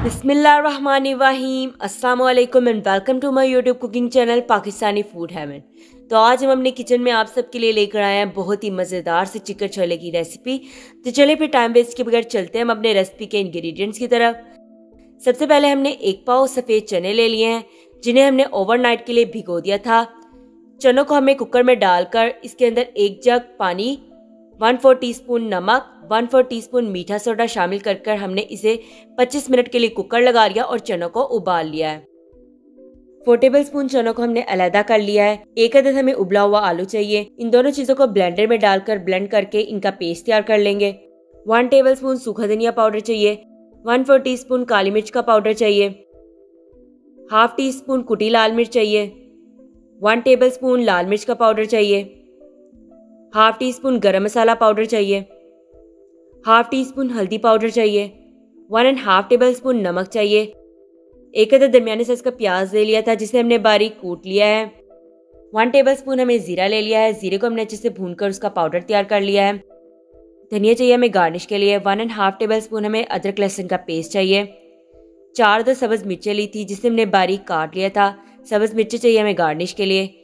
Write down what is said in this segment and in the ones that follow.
बिस्मिल्लाहिर्रहमानिर्रहीम अस्सलाम वालेकुम and welcome to my YouTube cooking channel Pakistani food heaven. तो आज हम अपने किचन में आप सबके लिए लेकर आए हैं बहुत ही मज़ेदार से चिकन छोले की रेसिपी। तो चलिए फिर टाइम वेस्ट के बगैर चलते हैं हम अपने रेसिपी के इंग्रेडिएंट्स की तरफ। सबसे पहले हमने 1 पाव सफ़ेद चने ले लिए हैं जिन्हें हमने ओवरनाइट के लिए भिगो दिया था। चनों को हमें कुकर में डालकर इसके अंदर 1 जग पानी, 1/4 टीस्पून नमक, 1/4 टीस्पून मीठा सोडा शामिल कर हमने इसे 25 मिनट के लिए कुकर लगा लिया और चनों को उबाल लिया है। 4 टेबलस्पून चनों को हमने अलहदा कर लिया है। 1 अदद हमें उबला हुआ आलू चाहिए। इन दोनों चीज़ों को ब्लेंडर में डालकर ब्लेंड करके इनका पेस्ट तैयार कर लेंगे। 1 टेबलस्पून सूखा धनिया पाउडर चाहिए। 1/4 टीस्पून काली मिर्च का पाउडर चाहिए। 1/2 टीस्पून कुटी लाल मिर्च चाहिए। 1 टेबलस्पून लाल मिर्च का पाउडर चाहिए। 1/2 टीस्पून गरम मसाला पाउडर चाहिए। 1/2 टीस्पून हल्दी पाउडर चाहिए। 1.5 टेबलस्पून नमक चाहिए। 1 अदद दरमियाने साइज का प्याज ले लिया था जिसे हमने बारीक कूट लिया है। 1 टेबलस्पून हमें जीरा ले लिया है। जीरे को हमने अच्छे से भूनकर उसका पाउडर तैयार कर लिया है। धनिया चाहिए हमें गार्निश के लिए। 1.5 टेबलस्पून हमें अदरक लहसुन का पेस्ट चाहिए। 4 अदद सब्ज मिर्चें ली थी जिसे हमने बारीक काट लिया था। सब्ज मिर्चें चाहिए हमें गार्निश के लिए।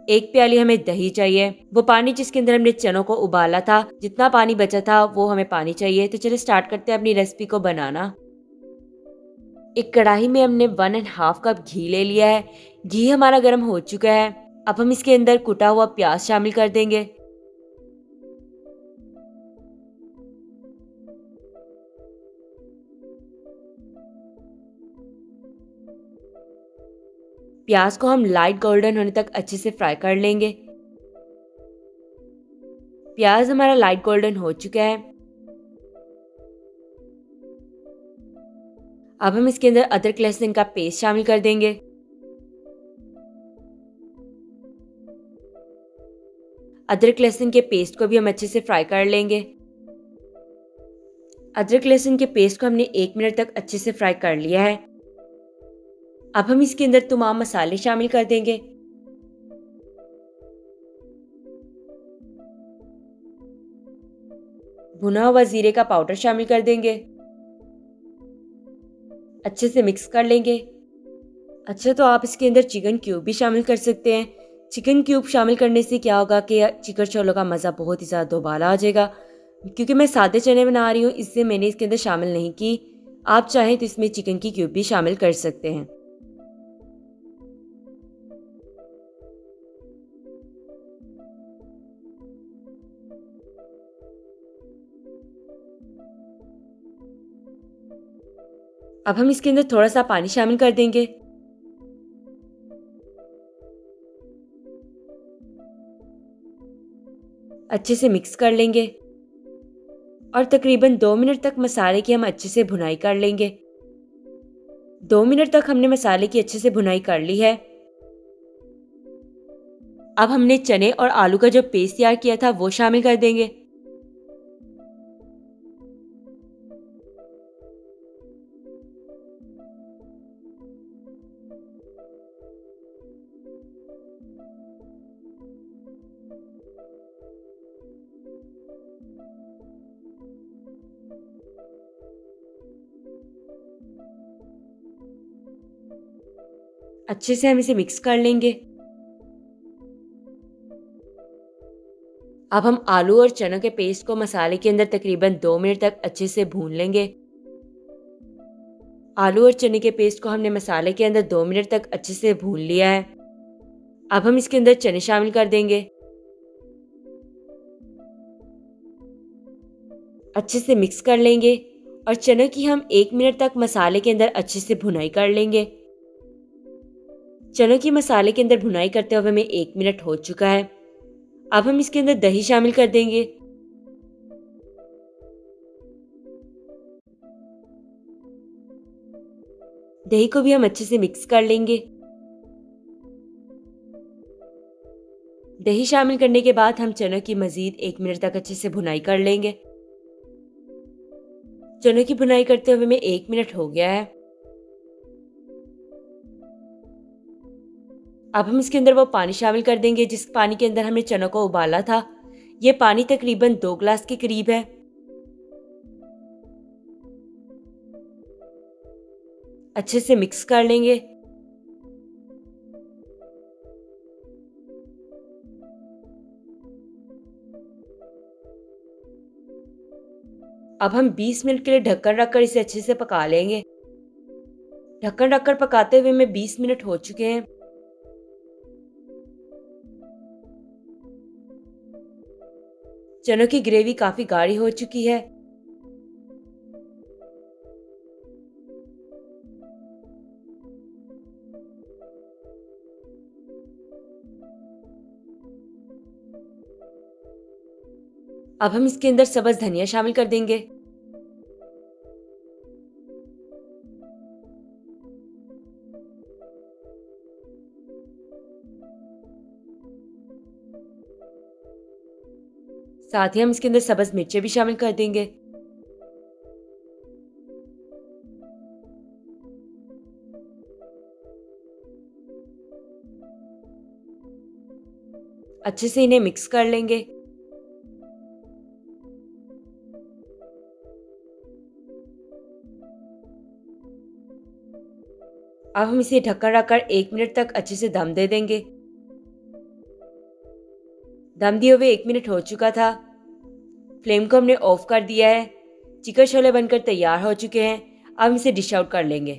1 प्याली हमें दही चाहिए, वो पानी जिसके अंदर हमने चनों को उबाला था, जितना पानी बचा था वो हमें पानी चाहिए। तो चलिए स्टार्ट करते हैं अपनी रेसिपी को बनाना। एक कढ़ाई में हमने 1.5 कप घी ले लिया है। घी हमारा गर्म हो चुका है। अब हम इसके अंदर कुटा हुआ प्याज शामिल कर देंगे। प्याज को हम लाइट गोल्डन होने तक अच्छे से फ्राई कर लेंगे। प्याज हमारा लाइट गोल्डन हो चुका है। अब हम इसके अंदर अदरक लहसुन का पेस्ट शामिल कर देंगे। अदरक लहसुन के पेस्ट को भी हम अच्छे से फ्राई कर लेंगे। अदरक लहसुन के पेस्ट को हमने 1 मिनट तक अच्छे से फ्राई कर लिया है। अब हम इसके अंदर तमाम मसाले शामिल कर देंगे। भुना हुआ जीरे का पाउडर शामिल कर देंगे। अच्छे से मिक्स कर लेंगे। अच्छा, तो आप इसके अंदर चिकन क्यूब भी शामिल कर सकते हैं। चिकन क्यूब शामिल करने से क्या होगा कि चिकन छोलों का मज़ा बहुत ही ज़्यादा दोबारा आ जाएगा। क्योंकि मैं सादे चने बना रही हूँ इससे मैंने इसके अंदर शामिल नहीं की। आप चाहें तो इसमें चिकन की क्यूब भी शामिल कर सकते हैं। अब हम इसके अंदर थोड़ा सा पानी शामिल कर देंगे। अच्छे से मिक्स कर लेंगे और तकरीबन 2 मिनट तक मसाले की हम अच्छे से भुनाई कर लेंगे। 2 मिनट तक हमने मसाले की अच्छे से भुनाई कर ली है। अब हमने चने और आलू का जो पेस्ट तैयार किया था वो शामिल कर देंगे। अच्छे से हम इसे मिक्स कर लेंगे। अब हम आलू और चनों के पेस्ट को मसाले के अंदर तकरीबन 2 मिनट तक अच्छे से भून लेंगे। आलू और चने के पेस्ट को हमने मसाले के अंदर 2 मिनट तक अच्छे से भून लिया है। अब हम इसके अंदर चने शामिल कर देंगे। अच्छे से मिक्स कर लेंगे और चनों की हम 1 मिनट तक मसाले के अंदर अच्छे से भुनाई कर लेंगे। चनों की मसाले के अंदर भुनाई करते हुए हमें 1 मिनट हो चुका है। अब हम इसके अंदर दही शामिल कर देंगे। दही को भी हम अच्छे से मिक्स कर लेंगे। दही शामिल करने के बाद हम चनों की मजीद 1 मिनट तक अच्छे से भुनाई कर लेंगे। चनों की भुनाई करते हुए हमें 1 मिनट हो गया है। अब हम इसके अंदर वो पानी शामिल कर देंगे जिस पानी के अंदर हमने चनों को उबाला था। ये पानी तकरीबन 2 गिलास के करीब है। अच्छे से मिक्स कर लेंगे। अब हम 20 मिनट के लिए ढक्कन रखकर इसे अच्छे से पका लेंगे। ढक्कन रखकर पकाते हुए में 20 मिनट हो चुके हैं। चनों की ग्रेवी काफी गाढ़ी हो चुकी है। अब हम इसके अंदर सब्ज धनिया शामिल कर देंगे। साथ ही हम इसके अंदर सब्ज मिर्चें भी शामिल कर देंगे। अच्छे से इन्हें मिक्स कर लेंगे। अब हम इसे ढककर रखकर 1 मिनट तक अच्छे से दम दे देंगे। दम दिए हुए 1 मिनट हो चुका था। फ्लेम को हमने ऑफ कर दिया है। चिकन छोले बनकर तैयार हो चुके हैं। अब हम इसे डिश आउट कर लेंगे।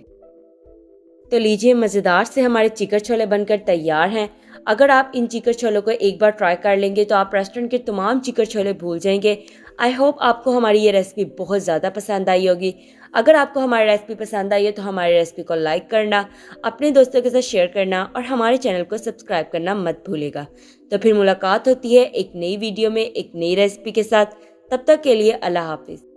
तो लीजिए, मज़ेदार से हमारे चिकन छोले बनकर तैयार हैं। अगर आप इन चिकन छोलों को एक बार ट्राई कर लेंगे तो आप रेस्टोरेंट के तमाम चिकन छोले भूल जाएंगे। आई होप आपको हमारी ये रेसिपी बहुत ज़्यादा पसंद आई होगी। अगर आपको हमारी रेसिपी पसंद आई है तो हमारी रेसिपी को लाइक करना, अपने दोस्तों के साथ शेयर करना और हमारे चैनल को सब्सक्राइब करना मत भूलिएगा। तो फिर मुलाकात होती है एक नई वीडियो में एक नई रेसिपी के साथ। तब तक के लिए अल्लाह हाफिज़।